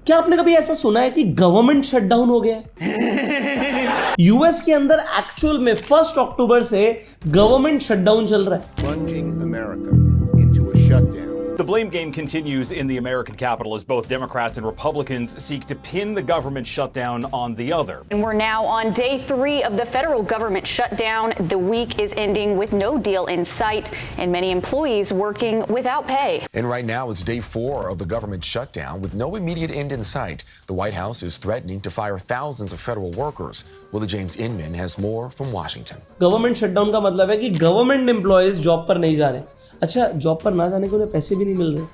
क्या आपने कभी ऐसा सुना है कि गवर्नमेंट शटडाउन हो गया है? यूएस के अंदर एक्चुअल में 1 अक्टूबर से गवर्नमेंट शटडाउन चल रहा है। Plunging America into a shutdown. The blame game continues in the American capital as both Democrats and Republicans seek to pin the government shutdown on the other. And we're now on day 3 of the federal government shutdown. The week is ending with no deal in sight and many employees working without pay. And right now it's day 4 of the government shutdown with no immediate end in sight. The White House is threatening to fire thousands of federal workers. Willie James Inman has more from Washington. Government shutdown का मतलब है कि government employees job पर नहीं जा रहे। अच्छा, job पर ना जाने के उन्हें पैसे भी नहीं मिल रहे।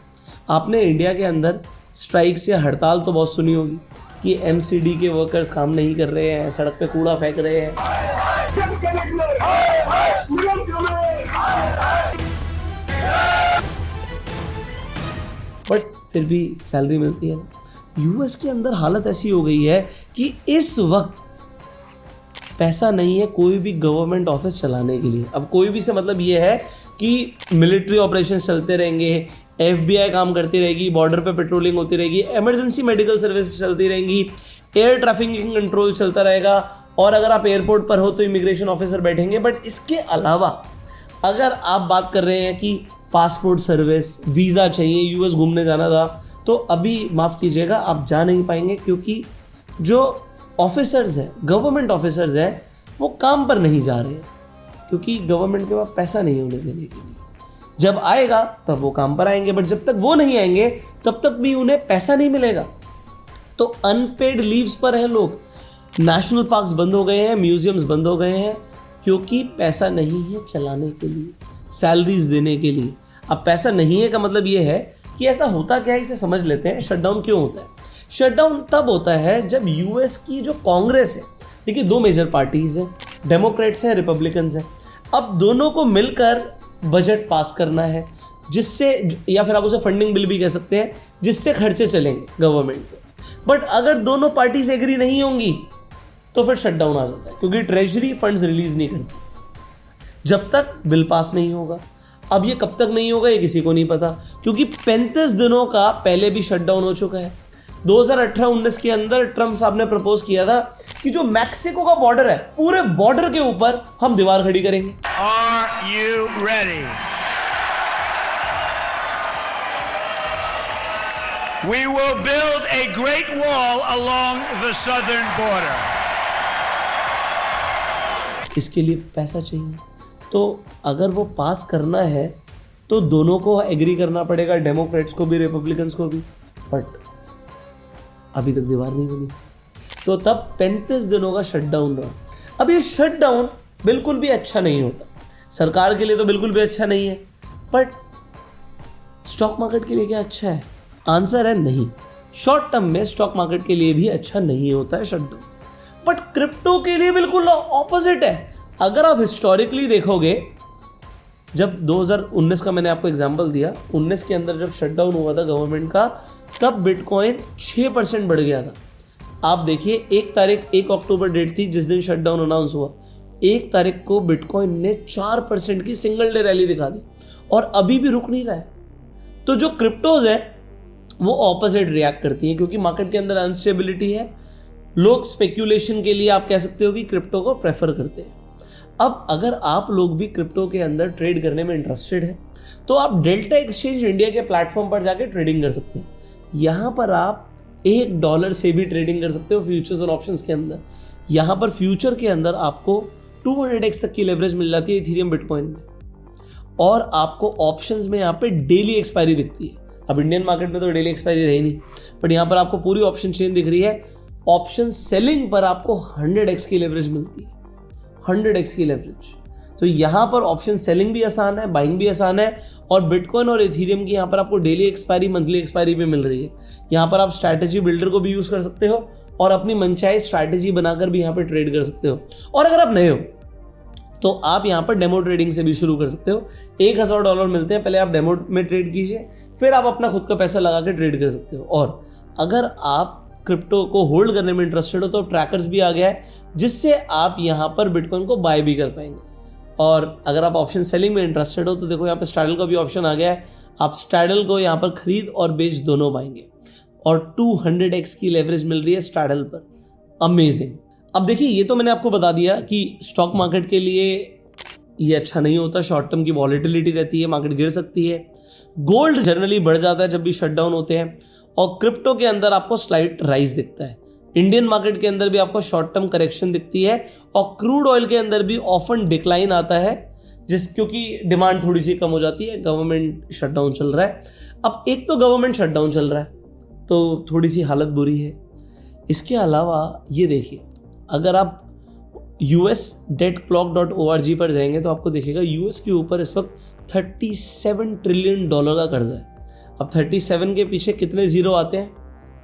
आपने इंडिया के अंदर स्ट्राइक्स या हड़ताल तो बहुत सुनी होगी कि एमसीडी के वर्कर्स काम नहीं कर रहे हैं, सड़क पे कूड़ा फेंक रहे हैं। बट फिर भी सैलरी मिलती है ना। यूएस के अंदर हालत ऐसी हो गई है कि इस वक्त पैसा नहीं है कोई भी गवर्नमेंट ऑफिस चलाने के लिए। अब कोई भी से मतलब ये है कि मिलिट्री ऑपरेशंस चलते रहेंगे, एफबीआई काम करती रहेगी, बॉर्डर पे पेट्रोलिंग होती रहेगी, इमरजेंसी मेडिकल सर्विस चलती रहेंगी, एयर ट्रैफिक कंट्रोल चलता रहेगा, और अगर आप एयरपोर्ट पर हो तो इमिग्रेशन ऑफिसर बैठेंगे। बट इसके अलावा अगर आप बात कर रहे हैं कि पासपोर्ट सर्विस, वीज़ा चाहिए, यूएस घूमने जाना था, तो अभी माफ़ कीजिएगा आप जा नहीं पाएंगे, क्योंकि जो ऑफिसर्स हैं, गवर्नमेंट ऑफिसर्स हैं, वो काम पर नहीं जा रहे हैं, क्योंकि गवर्नमेंट के पास पैसा नहीं होने देने के लिए। जब आएगा तब वो काम पर आएंगे, बट जब तक वो नहीं आएंगे तब तक भी उन्हें पैसा नहीं मिलेगा। तो अनपेड लीव्स पर हैं लोग, नेशनल पार्क्स बंद हो गए हैं, म्यूजियम्स बंद हो गए हैं, क्योंकि पैसा नहीं है चलाने के लिए, सैलरीज देने के लिए। अब पैसा नहीं है का मतलब ये है कि ऐसा होता क्या है, इसे समझ लेते हैं। शटडाउन क्यों होता है? शटडाउन तब होता है जब यूएस की जो कांग्रेस है, देखिए 2 मेजर पार्टीज हैं, डेमोक्रेट्स हैं, रिपब्लिकन्स हैं। अब दोनों को मिलकर बजट पास करना है, जिससे, या फिर आप उसे फंडिंग बिल भी कह सकते हैं, जिससे खर्चे चलेंगे गवर्नमेंट के। बट अगर दोनों पार्टीज एग्री नहीं होंगी तो फिर शटडाउन आ जाता है, क्योंकि ट्रेजरी फंड्स रिलीज नहीं करती जब तक बिल पास नहीं होगा। अब ये कब तक नहीं होगा ये किसी को नहीं पता, क्योंकि 35 दिनों का पहले भी शटडाउन हो चुका है। 2018-19 के अंदर ट्रंप साहब ने प्रपोज किया था कि जो मैक्सिको का बॉर्डर है, पूरे बॉर्डर के ऊपर हम दीवार खड़ी करेंगे। Are you ready? We will build a great wall along the southern border. इसके लिए पैसा चाहिए, तो अगर वो पास करना है तो दोनों को एग्री करना पड़ेगा, डेमोक्रेट्स को भी, रिपब्लिकन्स को भी। बट अभी तक दीवार नहीं बनी, तो तब 35 दिनों का शटडाउन रहा। अब ये शटडाउन बिल्कुल भी अच्छा नहीं होता, सरकार के लिए तो बिल्कुल भी अच्छा नहीं है, बट स्टॉक मार्केट के लिए क्या अच्छा है? आंसर है नहीं। शॉर्ट टर्म में स्टॉक मार्केट के लिए भी अच्छा नहीं होता है शटडाउन, बट क्रिप्टो के लिए बिल्कुल ऑपोजिट है। अगर आप हिस्टोरिकली देखोगे, जब 2019 का मैंने आपको एग्जांपल दिया, 19 के अंदर जब शटडाउन हुआ था गवर्नमेंट का, तब बिटकॉइन 6% बढ़ गया था। आप देखिए 1 अक्टूबर डेट थी जिस दिन शटडाउन अनाउंस हुआ, 1 तारीख को बिटकॉइन ने 4% की सिंगल डे रैली दिखा दी, और अभी भी रुक नहीं रहा है। तो जो क्रिप्टोज है वो ऑपोजिट रिएक्ट करती हैं, क्योंकि मार्केट के अंदर अनस्टेबिलिटी है। लोग स्पेक्यूलेशन के लिए आप कह सकते हो कि क्रिप्टो को प्रेफर करते हैं। अब अगर आप लोग भी क्रिप्टो के अंदर ट्रेड करने में इंटरेस्टेड है, तो आप डेल्टा एक्सचेंज इंडिया के प्लेटफॉर्म पर जाके ट्रेडिंग कर सकते हैं। यहाँ पर आप $1 से भी ट्रेडिंग कर सकते हो फ्यूचर्स और ऑप्शंस के अंदर। यहाँ पर फ्यूचर के अंदर आपको 200x तक की लेवरेज मिल जाती है इथेरियम बिटकॉइन में, और आपको ऑप्शंस में यहाँ पे डेली एक्सपायरी दिखती है। अब इंडियन मार्केट में तो डेली एक्सपायरी रही नहीं, बट यहाँ पर आपको पूरी ऑप्शन चेन दिख रही है। ऑप्शन सेलिंग पर आपको 100x की लेवरेज मिलती है, 100x की लेवरेज। तो यहाँ पर ऑप्शन सेलिंग भी आसान है, बाइंग भी आसान है, और बिटकॉइन और इथेरियम की यहाँ पर आपको डेली एक्सपायरी, मंथली एक्सपायरी भी मिल रही है। यहाँ पर आप स्ट्रैटेजी बिल्डर को भी यूज़ कर सकते हो, और अपनी मनचाही स्ट्रैटेजी बनाकर भी यहाँ पर ट्रेड कर सकते हो। और अगर आप नए हो तो आप यहाँ पर डेमो ट्रेडिंग से भी शुरू कर सकते हो। $1000 मिलते हैं, पहले आप डेमो में ट्रेड कीजिए, फिर आप अपना खुद का पैसा लगा के ट्रेड कर सकते हो। और अगर आप क्रिप्टो को होल्ड करने में इंटरेस्टेड हो तो ट्रैकर्स भी आ गया है, जिससे आप यहाँ पर बिटकॉइन को बाय भी कर पाएंगे। और अगर आप ऑप्शन सेलिंग में इंटरेस्टेड हो तो देखो यहाँ पे स्ट्रैडल का भी ऑप्शन आ गया है, आप स्ट्रैडल को यहाँ पर खरीद और बेच दोनों पाएंगे। और 200x की लेवरेज मिल रही है स्ट्रैडल पर। अमेजिंग। अब देखिए, ये तो मैंने आपको बता दिया कि स्टॉक मार्केट के लिए ये अच्छा नहीं होता, शॉर्ट टर्म की वॉलेटिलिटी रहती है, मार्केट गिर सकती है। गोल्ड जनरली बढ़ जाता है जब भी शटडाउन होते हैं, और क्रिप्टो के अंदर आपको स्लाइट राइज दिखता है। इंडियन मार्केट के अंदर भी आपको शॉर्ट टर्म करेक्शन दिखती है, और क्रूड ऑयल के अंदर भी ऑफन डिक्लाइन आता है, क्योंकि डिमांड थोड़ी सी कम हो जाती है, गवर्नमेंट शटडाउन चल रहा है। अब एक तो गवर्नमेंट शटडाउन चल रहा है तो थोड़ी सी हालत बुरी है। इसके अलावा ये देखिए, अगर आप usdebtclock.org पर जाएंगे तो आपको देखिएगा यूएस के ऊपर इस वक्त $37 ट्रिलियन का कर्जा है। अब 37 के पीछे कितने जीरो आते हैं,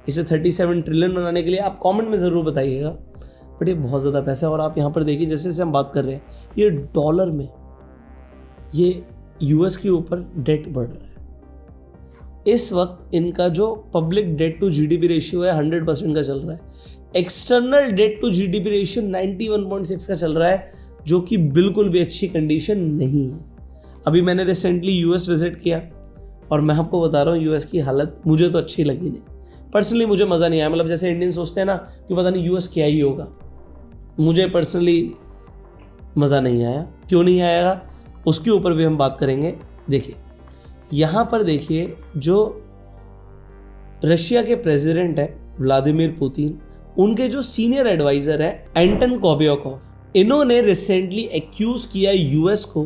इसे 37 ट्रिलियन बनाने के लिए आप कमेंट में ज़रूर बताइएगा, बट ये बहुत ज़्यादा पैसा है। और आप यहाँ पर देखिए, जैसे जैसे हम बात कर रहे हैं, ये डॉलर में ये यूएस के ऊपर डेट बढ़ रहा है। इस वक्त इनका जो public debt to GDP ratio है 100% का चल रहा है। External debt to GDP ratio 91.6 का चल रहा है, जो कि बिल्कुल भी अच्छी कंडीशन नहीं है। अभी मैंने रिसेंटली यूएस विजिट किया और मैं आपको बता रहा हूँ यूएस की हालत मुझे तो अच्छी लगी नहीं। पर्सनली मुझे मज़ा नहीं आया। मतलब जैसे इंडियन सोचते हैं ना कि पता नहीं यूएस क्या ही होगा, मुझे पर्सनली मज़ा नहीं आया। क्यों नहीं आएगा उसके ऊपर भी हम बात करेंगे। देखिए यहाँ पर देखिए, जो रशिया के प्रेसिडेंट है व्लादिमीर पुतिन, उनके जो सीनियर एडवाइजर है एंटन कोबियाकोव, इन्होंने रिसेंटली एक्यूज किया यूएस को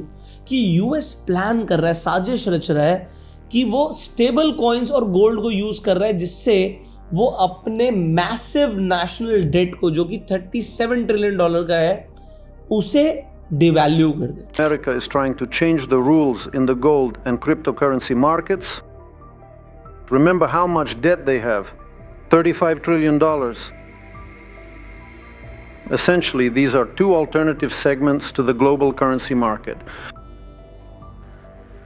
कि यूएस प्लान कर रहा है, साजिश रच रहा है कि वो स्टेबल कॉइन्स और गोल्ड को यूज कर रहा है, जिससे वो अपने मैसिव नेशनल डेट को, जो कि $37 ट्रिलियन का है, उसे डिवैल्यू कर दे। America is trying to change the rules in the gold and cryptocurrency markets. Remember how much debt they have, $35 trillion. Essentially, these are two alternative segments to the global currency market.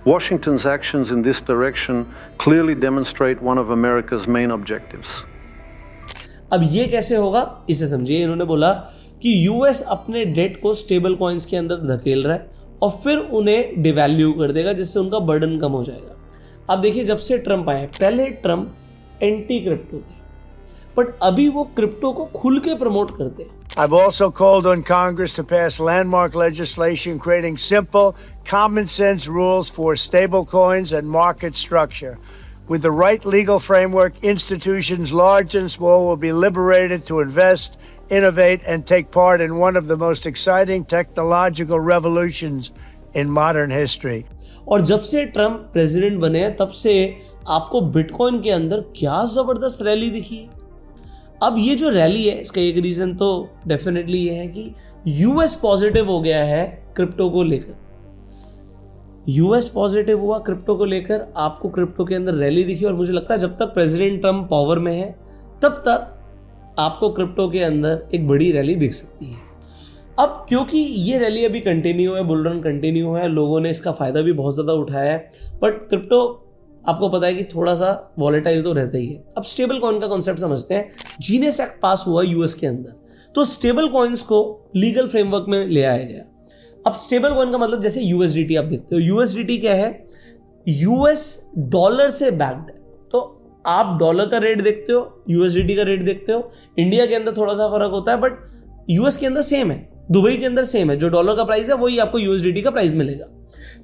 Washington's actions in this direction clearly demonstrate one of America's main objectives. अब ये कैसे होगा इसे समझिए। इन्होंने बोला कि US अपने डेट को स्टेबल कॉइन्स के अंदर धकेल रहा है और फिर उन्हें डिवैल्यू कर देगा, जिससे उनका बर्डन कम हो जाएगा। अब देखिए, जब से ट्रम्प आए, पहले ट्रम्प एंटी क्रिप्टो थे, बट अभी वो क्रिप्टो को खुल के प्रमोट करते हैं। I've also called on Congress to pass landmark legislation creating simple, common sense rules for stablecoins and market structure. With the right legal framework, institutions large and small will be liberated to invest, innovate, and take part in one of the most exciting technological revolutions in modern history. और जब से Trump president बने हैं, तब से आपको bitcoin के अंदर क्या जबरदस्त रैली दिखी है। अब ये जो रैली है, इसका एक रीजन तो डेफिनेटली ये है कि यूएस पॉजिटिव हो गया है क्रिप्टो को लेकर। यूएस पॉजिटिव हुआ क्रिप्टो को लेकर, आपको क्रिप्टो के अंदर रैली दिखी। और मुझे लगता है जब तक प्रेसिडेंट ट्रम्प पावर में है, तब तक आपको क्रिप्टो के अंदर एक बड़ी रैली दिख सकती है। अब क्योंकि ये रैली अभी कंटिन्यू है, बुल रन कंटिन्यू है, लोगों ने इसका फायदा भी बहुत ज़्यादा उठाया है, बट क्रिप्टो आपको पता है कि थोड़ा सा वॉलेटाइल तो रहता ही है। अब स्टेबल कॉइन का कॉन्सेप्ट समझते हैं। जीनियस एक्ट पास हुआ यूएस के अंदर, तो स्टेबल कॉइन्स को लीगल फ्रेमवर्क में ले आया गया। अब स्टेबल कॉइन का मतलब, जैसे यूएसडीटी आप देखते हो, यूएसडीटी क्या है, यूएस डॉलर से बैक्ड है। तो आप डॉलर का रेट देखते हो, यूएसडीटी का रेट देखते हो। इंडिया के अंदर थोड़ा सा फर्क होता है, बट यूएस के अंदर सेम है, दुबई के अंदर सेम है। जो डॉलर का प्राइस है वही आपको यूएसडीटी का प्राइस मिलेगा।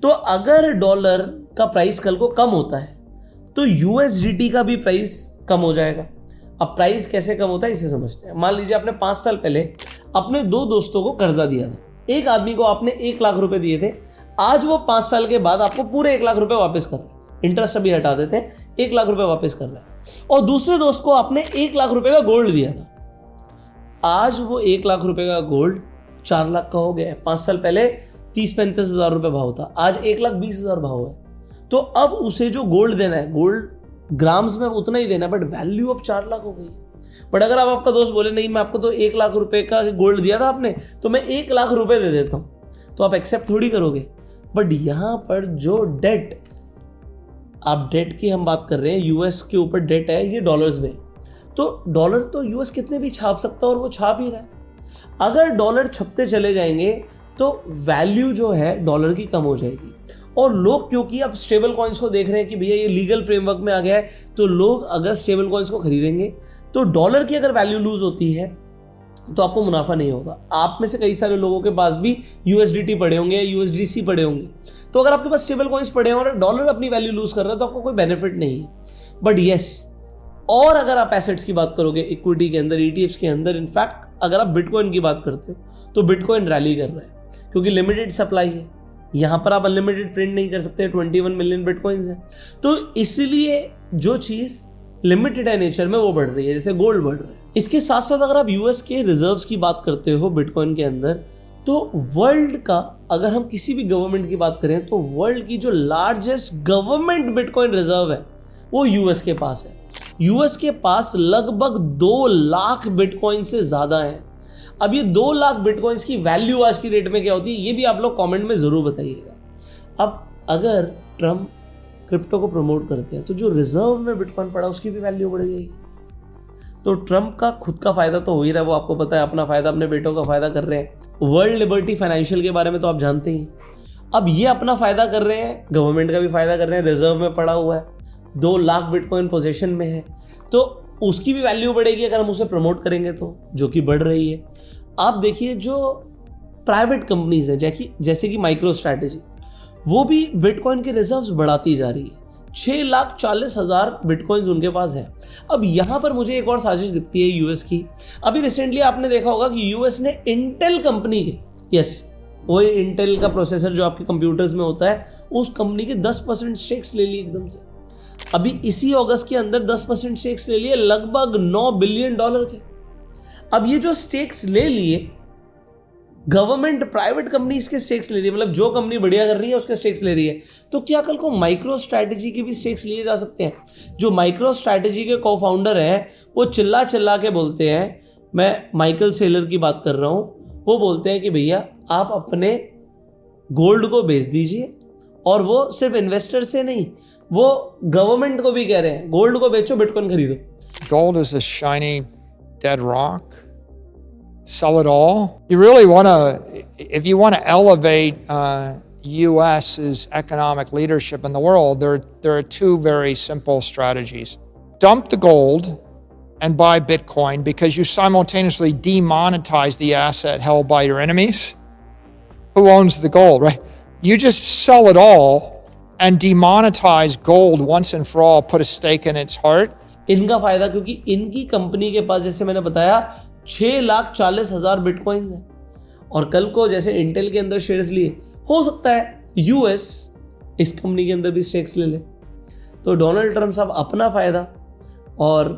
तो अगर डॉलर का प्राइस कल को कम होता है तो यूएसडीटी का भी प्राइस कम हो जाएगा। अब प्राइस कैसे कम होता है इसे समझते हैं। मान लीजिए आपने 5 साल पहले अपने 2 दोस्तों को कर्जा दिया था। एक आदमी को आपने 1 लाख रुपए दिए थे, आज वो 5 साल के बाद आपको पूरे 1 लाख रुपए वापस कर रहे हैं, इंटरेस्ट अभी हटा देते हैं, 1 लाख रुपए वापस कर रहे हैं। और दूसरे दोस्त को आपने 1 लाख रुपए का गोल्ड दिया था, आज वो 1 लाख रुपए का गोल्ड 4 लाख का हो गया है। 5 साल पहले 30-35 हज़ार रुपए भाव था, आज 1,20,000 भाव है। तो अब उसे जो गोल्ड देना है, गोल्ड ग्राम्स में उतना ही देना है, बट वैल्यू अब 4 लाख हो गई है। बट अगर आप आपका दोस्त बोले नहीं, मैं आपको तो 1 लाख रुपए का गोल्ड दिया था आपने, तो मैं 1 लाख रुपए दे देता हूं, तो आप एक्सेप्ट थोड़ी करोगे। बट यहां पर जो डेट, आप डेट की हम बात कर रहे हैं, यूएस के ऊपर डेट है, ये डॉलर्स में, तो डॉलर तो यूएस कितने भी छाप सकता है और वो छाप ही रहा है। अगर डॉलर छपते चले जाएंगे तो वैल्यू जो है डॉलर की कम हो जाएगी, और लोग क्योंकि अब स्टेबल कॉइन्स को देख रहे हैं कि भैया ये लीगल फ्रेमवर्क में आ गया है, तो लोग अगर स्टेबल कॉइन्स को खरीदेंगे तो डॉलर की अगर वैल्यू लूज होती है तो आपको मुनाफा नहीं होगा। आप में से कई सारे लोगों के पास भी USDT पड़े होंगे या USDC पड़े होंगे, तो अगर आपके पास स्टेबल कॉइन्स पड़े हैं और डॉलर अपनी वैल्यू लूज कर रहा है तो आपको कोई बेनिफिट नहीं है। बट येस, और अगर आप एसेट्स की बात करोगे इक्विटी के अंदर, ETFs के अंदर, इनफैक्ट अगर आप बिटकॉइन की बात करते हो तो बिटकॉइन रैली कर रहा है क्योंकि लिमिटेड सप्लाई है। यहाँ पर आप अनलिमिटेड प्रिंट नहीं कर सकते, 21 मिलियन बिटकॉइंस है, तो इसलिए जो चीज़ लिमिटेड है नेचर में वो बढ़ रही है, जैसे गोल्ड बढ़ रहा है। इसके साथ साथ अगर आप US के रिजर्व्स की बात करते हो बिटकॉइन के अंदर, तो वर्ल्ड का अगर हम किसी भी गवर्नमेंट की बात करें तो वर्ल्ड की जो लार्जेस्ट गवर्नमेंट बिटकॉइन रिजर्व है वो US के पास है। US के पास लगभग 2 लाख बिटकॉइन से ज़्यादा है। अब ये 2 लाख बिटकॉइंस की वैल्यू आज की डेट में क्या होती है, ये भी आप लोग कमेंट में ज़रूर बताइएगा। अब अगर ट्रम्प क्रिप्टो को प्रमोट करते हैं तो जो रिजर्व में बिटकॉइन पड़ा उसकी भी वैल्यू बढ़ जाएगी। तो ट्रम्प का खुद का फायदा तो हो ही रहा है, वो आपको पता है, अपना फायदा अपने बेटों का फायदा कर रहे हैं। वर्ल्ड लिबर्टी फाइनेंशियल के बारे में तो आप जानते ही। अब ये अपना फायदा कर रहे हैं, गवर्नमेंट का भी फायदा कर रहे हैं, रिजर्व में पड़ा हुआ है, 2 लाख बिटकॉइन पोजीशन में है, तो उसकी भी वैल्यू बढ़ेगी अगर हम उसे प्रमोट करेंगे तो, जो कि बढ़ रही है। आप देखिए जो प्राइवेट कंपनीज हैं जैसे कि माइक्रो स्ट्रैटेजी, वो भी बिटकॉइन के रिजर्व्स बढ़ाती जा रही है। 6,40,000 बिटकॉइंस उनके पास है। अब यहाँ पर मुझे एक और साजिश दिखती है US की। अभी रिसेंटली आपने देखा होगा कि US ने इंटेल कंपनी के, यस वही इंटेल का प्रोसेसर जो आपके कंप्यूटर्स में होता है, उस कंपनी के 10% स्टेक्स ले लिए एकदम से। अभी इसी अगस्त के अंदर 10% स्टेक्स ले लिए, लगभग $9 बिलियन के। अब ये जो स्टेक्स ले लिए, गवर्नमेंट प्राइवेट कंपनीज के स्टेक्स ले रही है, मतलब जो कंपनी बढ़िया कर रही है उसके स्टेक्स ले रही है, तो क्या कल को माइक्रो स्ट्रैटेजी के भी स्टेक्स लिए जा सकते हैं? जो माइक्रो स्ट्रैटेजी के को-फाउंडर हैं वो चिल्ला चिल्ला के बोलते हैं, मैं माइकल सेलर की बात कर रहा हूं, वो बोलते हैं कि भैया आप अपने गोल्ड को बेच दीजिए, और वो सिर्फ इन्वेस्टर से नहीं, वो गवर्नमेंट को भी कह रहे हैं गोल्ड को बेचो, बिटकॉइन खरीदो। Gold is a shiny dead rock. Sell it all. You really want to, if you want to elevate U.S.'s economic leadership in the world, there are 2 very simple strategies. Dump the gold and buy Bitcoin, because you simultaneously demonetize the asset held by your enemies. Who owns the gold, right? You just sell it all and demonetize gold once and for all, put a stake in its heart. इनका फायदा, क्योंकि इनकी company के पास, जैसे मैंने बताया, 6,40,000 bitcoins हैं, और कल को जैसे इंटेल के अंदर शेयर्स लिए, हो सकता है US इस कंपनी के अंदर भी स्टेक्स ले ले। तो डोनाल्ड ट्रम्प साहब अपना फ़ायदा और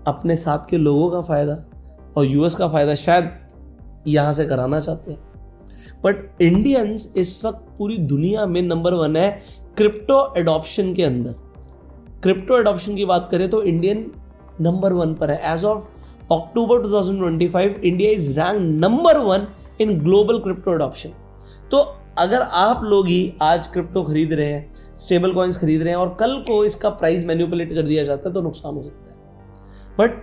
अपने साथ के लोगों का फ़ायदा और US का फ़ायदा शायद यहाँ से कराना चाहते हैं। बट इंडियंस इस वक्त पूरी दुनिया में नंबर 1 है क्रिप्टो एडॉप्शन के अंदर। क्रिप्टो एडॉप्शन की बात करें तो इंडियन नंबर 1 पर है। As of October 2025 India is rank number 1 in global crypto adoption. तो अगर आप लोग ही आज क्रिप्टो खरीद रहे हैं, स्टेबल कॉइन्स खरीद रहे हैं, और कल को इसका प्राइस मैनिपुलेट कर दिया जाता है तो नुकसान हो सकता है। बट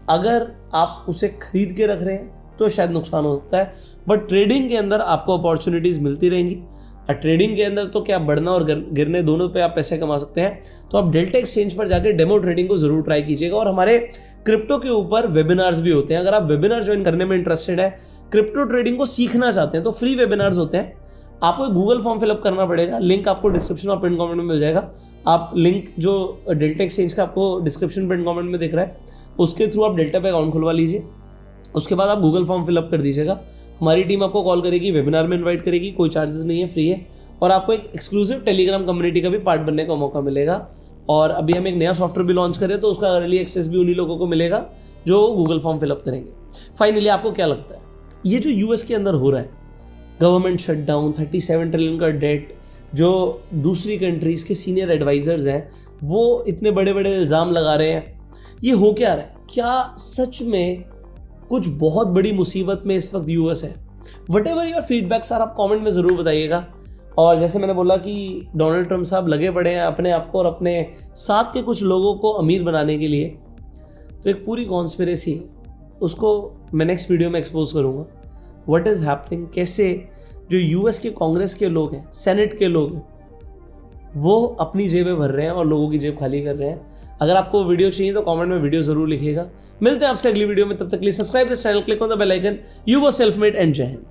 अगर आप उसे खरीद के रख रहे हैं तो शायद नुकसान हो सकता है। बट ट्रेडिंग के अंदर आपको अपॉर्चुनिटीज़ मिलती रहेंगी, और ट्रेडिंग के अंदर तो क्या बढ़ना और गिरने दोनों पे आप पैसे कमा सकते हैं। तो आप डेल्टा एक्सचेंज पर जाकर डेमो ट्रेडिंग को ज़रूर ट्राई कीजिएगा। और हमारे क्रिप्टो के ऊपर वेबिनार्स भी होते हैं। अगर आप वेबिनार ज्वाइन करने में इंटरेस्टेड है, क्रिप्टो ट्रेडिंग को सीखना चाहते हैं, तो फ्री वेबिनार्स होते हैं। आपको गूगल फॉर्म फिलअप करना पड़ेगा, लिंक आपको डिस्क्रिप्शन और पिन कमेंट में मिल जाएगा। आप लिंक जो डेल्टा एक्सचेंज का आपको डिस्क्रिप्शन पिन कमेंट में दिख रहा है, उसके थ्रू आप डेल्टा पे अकाउंट खुलवा लीजिए। उसके बाद आप गूगल फॉर्म फिलअप कर दीजिएगा। हमारी टीम आपको कॉल करेगी, वेबिनार में इन्वाइट करेगी, कोई चार्जेस नहीं है, फ्री है। और आपको एक एक्सक्लूसिव टेलीग्राम कम्युनिटी का भी पार्ट बनने का मौका मिलेगा। और अभी हम एक नया सॉफ्टवेयर भी लॉन्च करें तो उसका अर्ली एक्सेस भी उन्हीं लोगों को मिलेगा जो गूगल फॉर्म फिलअप करेंगे। फाइनली आपको क्या लगता है, ये जो US के अंदर हो रहा है, गवर्नमेंट शटडाउन, 37 ट्रिलियन का डेट, जो दूसरी कंट्रीज़ के सीनियर एडवाइजर्स हैं वो इतने बड़े बड़े इल्ज़ाम लगा रहे हैं, ये हो क्या रहा है? क्या सच में कुछ बहुत बड़ी मुसीबत में इस वक्त US है? What ever your feedback sir, आप कमेंट में ज़रूर बताइएगा। और जैसे मैंने बोला कि डोनाल्ड ट्रम्प साहब लगे पड़े हैं अपने आप को और अपने साथ के कुछ लोगों को अमीर बनाने के लिए, तो एक पूरी कॉन्स्पिरेसी है, उसको मैं नेक्स्ट वीडियो में एक्सपोज करूँगा। व्हाट इज़ हैपनिंग, कैसे जो US के कांग्रेस के लोग हैं, सेनेट के लोग हैं, वो अपनी जेबें भर रहे हैं और लोगों की जेब खाली कर रहे हैं। अगर आपको वीडियो चाहिए तो कमेंट में वीडियो जरूर लिखिएगा। मिलते हैं आपसे अगली वीडियो में, तब तक के लिए subscribe this channel, click on the bell icon. You were self made and जय हिंद।